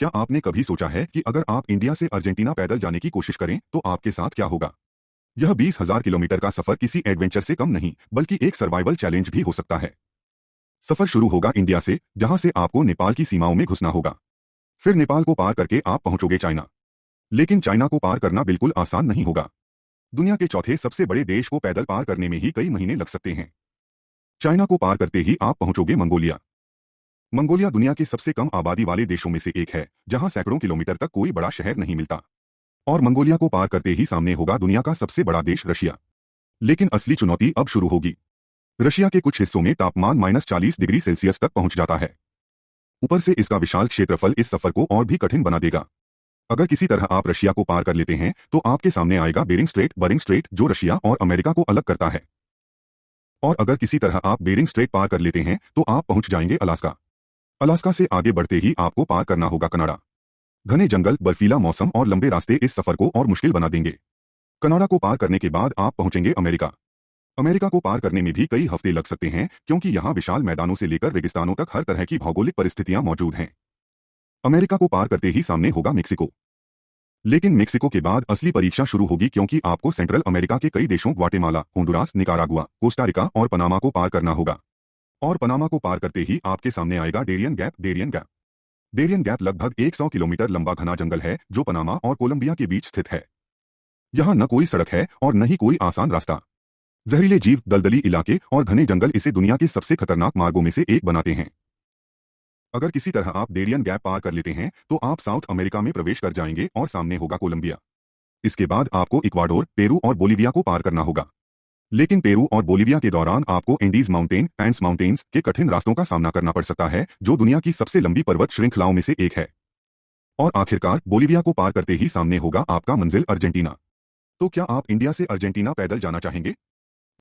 क्या आपने कभी सोचा है कि अगर आप इंडिया से अर्जेंटीना पैदल जाने की कोशिश करें तो आपके साथ क्या होगा? यह 20,000 किलोमीटर का सफर किसी एडवेंचर से कम नहीं बल्कि एक सर्वाइवल चैलेंज भी हो सकता है। सफर शुरू होगा इंडिया से, जहां से आपको नेपाल की सीमाओं में घुसना होगा। फिर नेपाल को पार करके आप पहुंचोगे चाइना। लेकिन चाइना को पार करना बिल्कुल आसान नहीं होगा। दुनिया के चौथे सबसे बड़े देश को पैदल पार करने में ही कई महीने लग सकते हैं। चाइना को पार करते ही आप पहुंचोगे मंगोलिया। मंगोलिया दुनिया के सबसे कम आबादी वाले देशों में से एक है, जहां सैकड़ों किलोमीटर तक कोई बड़ा शहर नहीं मिलता। और मंगोलिया को पार करते ही सामने होगा दुनिया का सबसे बड़ा देश रशिया। लेकिन असली चुनौती अब शुरू होगी। रशिया के कुछ हिस्सों में तापमान -40 डिग्री सेल्सियस तक पहुंच जाता है। ऊपर से इसका विशाल क्षेत्रफल इस सफर को और भी कठिन बना देगा। अगर किसी तरह आप रशिया को पार कर लेते हैं तो आपके सामने आएगा बेरिंग स्ट्रेट, जो रशिया और अमेरिका को अलग करता है। और अगर किसी तरह आप बेरिंग स्ट्रेट पार कर लेते हैं तो आप पहुंच जाएंगे अलास्का। अलास्का से आगे बढ़ते ही आपको पार करना होगा कनाडा। घने जंगल, बर्फीला मौसम और लंबे रास्ते इस सफर को और मुश्किल बना देंगे। कनाडा को पार करने के बाद आप पहुंचेंगे अमेरिका। अमेरिका को पार करने में भी कई हफ्ते लग सकते हैं, क्योंकि यहाँ विशाल मैदानों से लेकर रेगिस्तानों तक हर तरह की भौगोलिक परिस्थितियां मौजूद हैं। अमेरिका को पार करते ही सामने होगा मेक्सिको। लेकिन मेक्सिको के बाद असली परीक्षा शुरू होगी, क्योंकि आपको सेंट्रल अमेरिका के कई देशों Guatemala, Honduras, Nicaragua, Costa Rica और पनामा को पार करना होगा। और पनामा को पार करते ही आपके सामने आएगा डेरियन गैप लगभग 100 किलोमीटर लंबा घना जंगल है, जो पनामा और कोलंबिया के बीच स्थित है। यहाँ न कोई सड़क है और न ही कोई आसान रास्ता। जहरीले जीव, दलदली इलाके और घने जंगल इसे दुनिया के सबसे खतरनाक मार्गों में से एक बनाते हैं। अगर किसी तरह आप डेरियन गैप पार कर लेते हैं तो आप साउथ अमेरिका में प्रवेश कर जाएंगे और सामने होगा कोलंबिया। इसके बाद आपको इक्वाडोर, पेरू और बोलीविया को पार करना होगा। लेकिन पेरू और बोलीविया के दौरान आपको एंडीज माउंटेन्स के कठिन रास्तों का सामना करना पड़ सकता है, जो दुनिया की सबसे लंबी पर्वत श्रृंखलाओं में से एक है। और आखिरकार बोलीविया को पार करते ही सामने होगा आपका मंजिल अर्जेंटीना। तो क्या आप इंडिया से अर्जेंटीना पैदल जाना चाहेंगे?